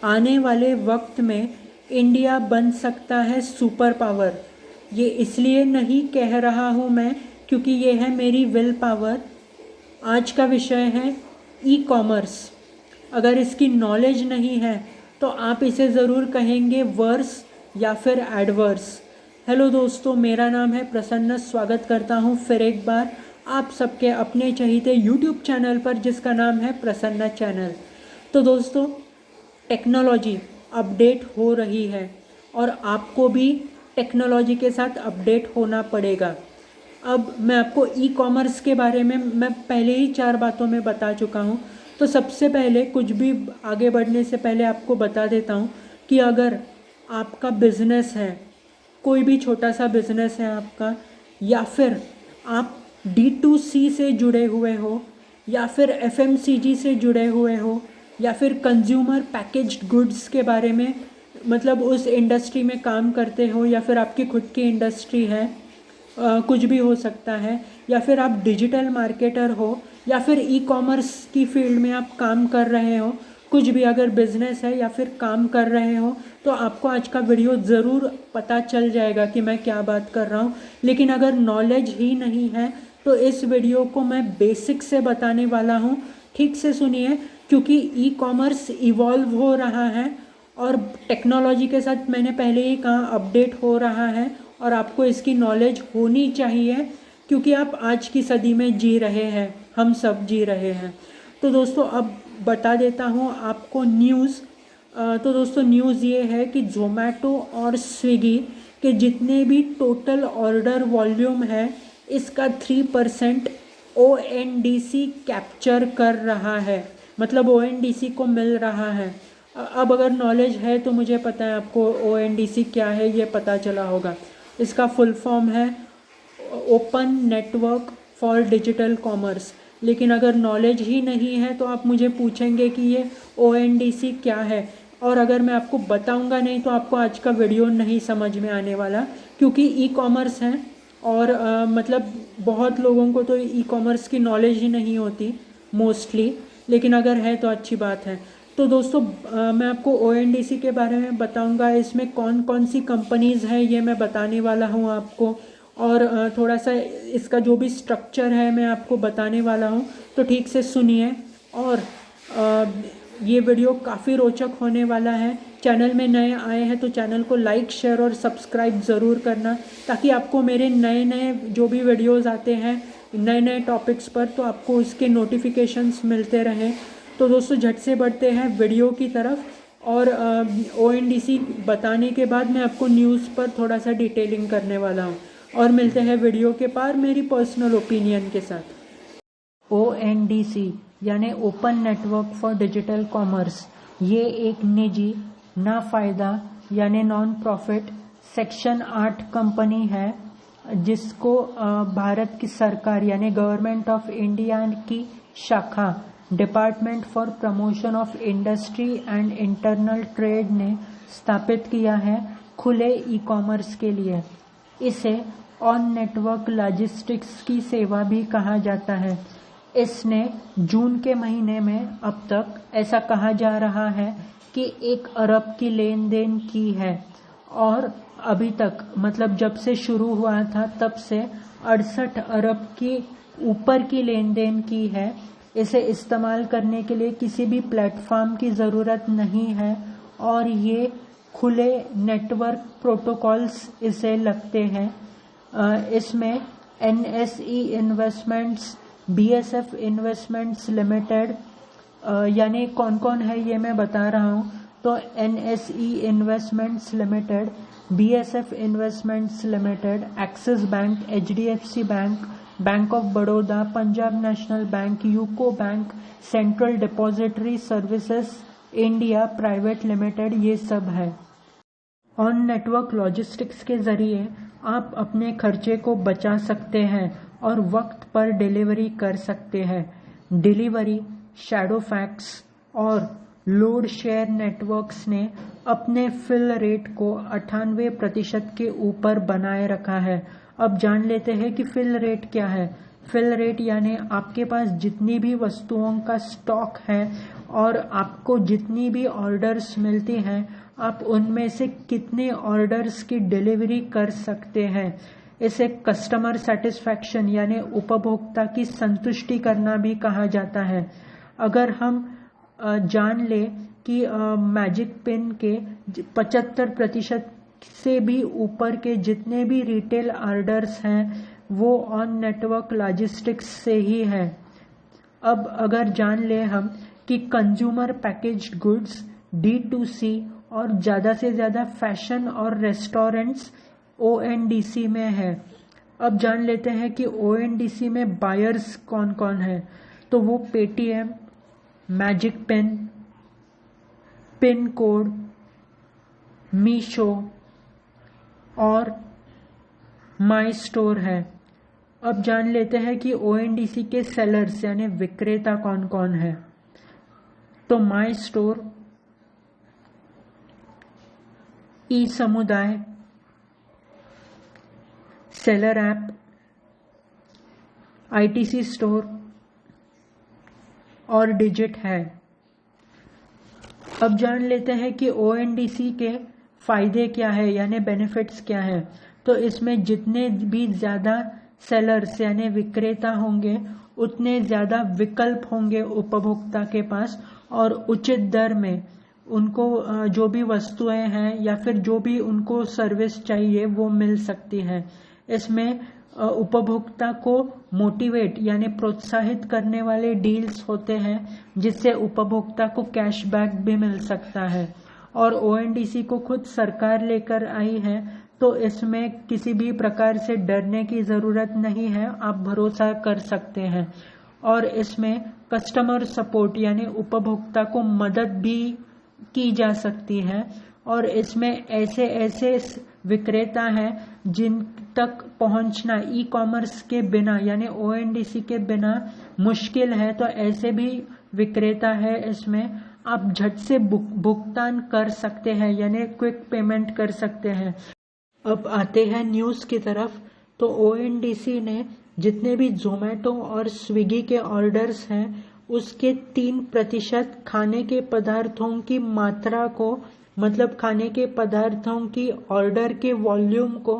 आने वाले वक्त में इंडिया बन सकता है सुपर पावर। ये इसलिए नहीं कह रहा हूँ मैं क्योंकि ये है मेरी विल पावर। आज का विषय है ई कॉमर्स। अगर इसकी नॉलेज नहीं है तो आप इसे ज़रूर कहेंगे वर्स या फिर एडवर्स। हेलो दोस्तों, मेरा नाम है प्रसन्न। स्वागत करता हूँ फिर एक बार आप सबके अपने चहीते यूट्यूब चैनल पर जिसका नाम है प्रसन्न चैनल। तो दोस्तों, टेक्नोलॉजी अपडेट हो रही है और आपको भी टेक्नोलॉजी के साथ अपडेट होना पड़ेगा। अब मैं आपको ई कॉमर्स के बारे में मैं पहले ही 4 बातों में बता चुका हूँ। तो सबसे पहले कुछ भी आगे बढ़ने से पहले आपको बता देता हूँ कि अगर आपका बिजनेस है, कोई भी छोटा सा बिजनेस है आपका, या फिर आप D2C से जुड़े हुए हो, या फिर FMCG से जुड़े हुए हो, या फिर कंज्यूमर पैकेज्ड गुड्स के बारे में मतलब उस इंडस्ट्री में काम करते हो, या फिर आपकी खुद की इंडस्ट्री है, कुछ भी हो सकता है, या फिर आप डिजिटल मार्केटर हो, या फिर ई कॉमर्स की फील्ड में आप काम कर रहे हो, कुछ भी अगर बिजनेस है या फिर काम कर रहे हो, तो आपको आज का वीडियो ज़रूर पता चल जाएगा कि मैं क्या बात कर रहा हूँ। लेकिन अगर नॉलेज ही नहीं है तो इस वीडियो को मैं बेसिक से बताने वाला हूँ। ठीक से सुनिए, क्योंकि ई कॉमर्स इवॉल्व हो रहा है और टेक्नोलॉजी के साथ मैंने पहले ही कहा अपडेट हो रहा है और आपको इसकी नॉलेज होनी चाहिए क्योंकि आप आज की सदी में जी रहे हैं, हम सब जी रहे हैं। तो दोस्तों, अब बता देता हूँ आपको न्यूज़। तो दोस्तों, न्यूज़ ये है कि ज़ोमैटो और स्विगी के जितने भी टोटल ऑर्डर वॉल्यूम है इसका 3% ONDC कैप्चर कर रहा है, मतलब ONDC को मिल रहा है। अब अगर नॉलेज है तो मुझे पता है आपको ONDC क्या है, ये पता चला होगा। इसका फुल फॉर्म है open network for digital commerce. लेकिन अगर नॉलेज ही नहीं है तो आप मुझे पूछेंगे कि ये ONDC क्या है, और अगर मैं आपको बताऊंगा नहीं तो आपको आज का वीडियो नहीं समझ में आने वाला। क्योंकि ई कॉमर्स है और मतलब बहुत लोगों को तो ई कॉमर्स की नॉलेज ही नहीं होती मोस्टली, लेकिन अगर है तो अच्छी बात है। तो दोस्तों, मैं आपको ONDC के बारे में बताऊंगा, इसमें कौन कौन सी कंपनीज़ हैं ये मैं बताने वाला हूँ आपको, और थोड़ा सा इसका जो भी स्ट्रक्चर है मैं आपको बताने वाला हूँ। तो ठीक से सुनिए, और ये वीडियो काफ़ी रोचक होने वाला है। चैनल में नए आए हैं तो चैनल को लाइक, शेयर और सब्सक्राइब ज़रूर करना, ताकि आपको मेरे नए नए जो भी वीडियोज़ आते हैं नए नए टॉपिक्स पर तो आपको उसके नोटिफिकेशंस मिलते रहें। तो दोस्तों, झट से बढ़ते हैं वीडियो की तरफ, और ONDC बताने के बाद मैं आपको न्यूज़ पर थोड़ा सा डिटेलिंग करने वाला हूँ, और मिलते हैं वीडियो के पार मेरी पर्सनल ओपिनियन के साथ। ONDC यानी open network for digital commerce, ये एक निजी ना फ़ायदा यानी नॉन प्रॉफिट सेक्शन 8 कंपनी है जिसको भारत की सरकार यानी गवर्नमेंट ऑफ इंडिया की शाखा department for promotion of industry and internal trade ने स्थापित किया है खुले ई कॉमर्स के लिए। इसे ऑन नेटवर्क लॉजिस्टिक्स की सेवा भी कहा जाता है। इसने जून के महीने में अब तक ऐसा कहा जा रहा है कि 1 अरब की लेन देन की है, और अभी तक मतलब जब से शुरू हुआ था तब से 68 अरब की ऊपर की लेन देन की है। इसे इस्तेमाल करने के लिए किसी भी प्लेटफॉर्म की ज़रूरत नहीं है, और ये खुले नेटवर्क प्रोटोकॉल्स इसे लगते हैं। इसमें NSE investments, BSF investments limited, यानी कौन कौन है ये मैं बता रहा हूँ। तो NSE investments limited, BSF investments limited, axis bank, HDFC bank, bank of Baroda, Punjab national bank, UCO bank, central depository services India private limited, ये सब है। ऑन नेटवर्क लॉजिस्टिक्स के ज़रिए आप अपने खर्चे को बचा सकते हैं और वक्त पर डिलीवरी कर सकते हैं। डिलीवरी, शैडो फैक्स और लोड शेयर नेटवर्क्स ने अपने फिल रेट को 98% के ऊपर बनाए रखा है। अब जान लेते हैं कि फिल रेट क्या है। फिल रेट यानी आपके पास जितनी भी वस्तुओं का स्टॉक है और आपको जितनी भी ऑर्डर्स मिलती हैं आप उनमें से कितने ऑर्डर्स की डिलीवरी कर सकते हैं। इसे कस्टमर सेटिस्फैक्शन यानी उपभोक्ता की संतुष्टि करना भी कहा जाता है। अगर हम जान ले कि मैजिक पेन के 75% से भी ऊपर के जितने भी रिटेल ऑर्डर्स हैं वो ऑन नेटवर्क लॉजिस्टिक्स से ही है। अब अगर जान ले हम कि कंज्यूमर पैकेज्ड गुड्स D2C और ज़्यादा से ज़्यादा फैशन और रेस्टोरेंट्स ONDC में है। अब जान लेते हैं कि ONDC में बायर्स कौन कौन है। तो वो Paytm, magic pen, pin code, Meesho और माई स्टोर है। अब जान लेते हैं कि ONDC के सेलर्स यानी विक्रेता कौन कौन है। तो माई स्टोर, ई समुदाय, सेलर ऐप, ITC स्टोर और डिजिट है। अब जान लेते हैं कि ONDC के फायदे क्या है यानी बेनिफिट्स क्या है। तो इसमें जितने भी ज़्यादा सेलर्स यानी विक्रेता होंगे उतने ज़्यादा विकल्प होंगे उपभोक्ता के पास और उचित दर में उनको जो भी वस्तुएं हैं या फिर जो भी उनको सर्विस चाहिए वो मिल सकती है। इसमें उपभोक्ता को मोटिवेट यानी प्रोत्साहित करने वाले डील्स होते हैं जिससे उपभोक्ता को कैशबैक भी मिल सकता है। और ONDC को खुद सरकार लेकर आई है तो इसमें किसी भी प्रकार से डरने की ज़रूरत नहीं है, आप भरोसा कर सकते हैं। और इसमें कस्टमर सपोर्ट यानी उपभोक्ता को मदद भी की जा सकती है। और इसमें ऐसे ऐसे विक्रेता हैं जिन तक पहुंचना ई-कॉमर्स के बिना यानी ONDC के बिना मुश्किल है। तो ऐसे भी विक्रेता है इसमें आप झट से भुगतान कर सकते हैं यानी क्विक पेमेंट कर सकते हैं। अब आते हैं न्यूज़ की तरफ। तो ONDC ने जितने भी जोमेटो और स्विगी के ऑर्डर्स हैं उसके 3% खाने के पदार्थों की मात्रा को मतलब खाने के पदार्थों की ऑर्डर के वॉल्यूम को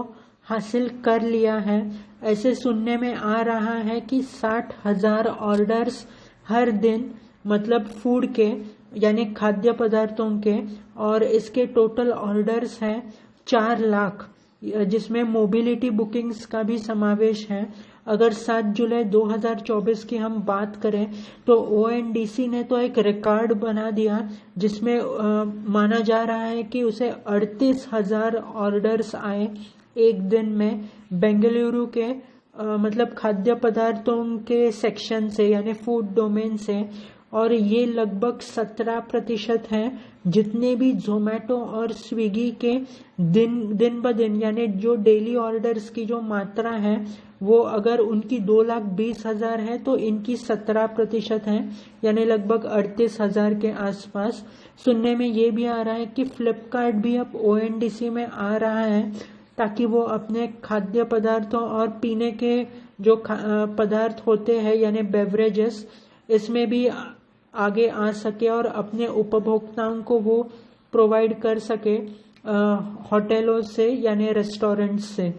हासिल कर लिया है। ऐसे सुनने में आ रहा है कि 60,000 ऑर्डर्स हर दिन मतलब फूड के यानी खाद्य पदार्थों के और इसके टोटल ऑर्डर्स हैं 4 लाख जिसमें मोबिलिटी बुकिंग्स का भी समावेश है। अगर 7 जुलाई 2024 की हम बात करें तो ONDC ने तो एक रिकॉर्ड बना दिया जिसमें माना जा रहा है कि उसे 38,000 ऑर्डर्स आए एक दिन में बेंगलुरु के मतलब खाद्य पदार्थों के सेक्शन से यानी फूड डोमेन से। और ये लगभग 17% है जितने भी जोमेटो और स्विगी के दिन ब दिन यानी जो डेली ऑर्डर्स की जो मात्रा है वो अगर उनकी 2,20,000 है तो इनकी 17% है यानी लगभग 38,000 के आसपास। सुनने में ये भी आ रहा है कि फ्लिपकार्ट भी अब ONDC में आ रहा है ताकि वो अपने खाद्य पदार्थों और पीने के जो पदार्थ होते हैं यानी बेवरेजेस इसमें भी आगे आ सके और अपने उपभोक्ताओं को वो प्रोवाइड कर सके होटलों से यानी रेस्टोरेंट्स से।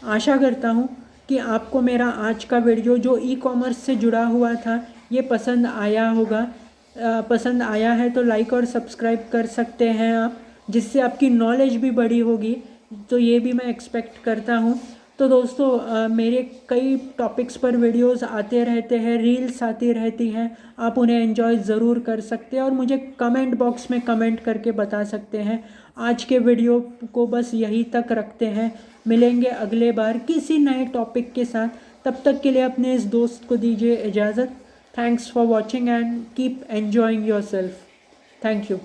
आशा करता हूँ कि आपको मेरा आज का वीडियो जो ई-कॉमर्स से जुड़ा हुआ था ये पसंद आया होगा। पसंद आया है तो लाइक और सब्सक्राइब कर सकते हैं आप, जिससे आपकी नॉलेज भी बड़ी होगी। तो ये भी मैं एक्सपेक्ट करता हूँ। तो दोस्तों मेरे कई टॉपिक्स पर वीडियोस आते रहते हैं, रील्स आती रहती हैं, आप उन्हें एंजॉय ज़रूर कर सकते हैं और मुझे कमेंट बॉक्स में कमेंट करके बता सकते हैं। आज के वीडियो को बस यहीं तक रखते हैं, मिलेंगे अगले बार किसी नए टॉपिक के साथ। तब तक के लिए अपने इस दोस्त को दीजिए इजाज़त। Thanks for watching and keep enjoying your self. Thank you.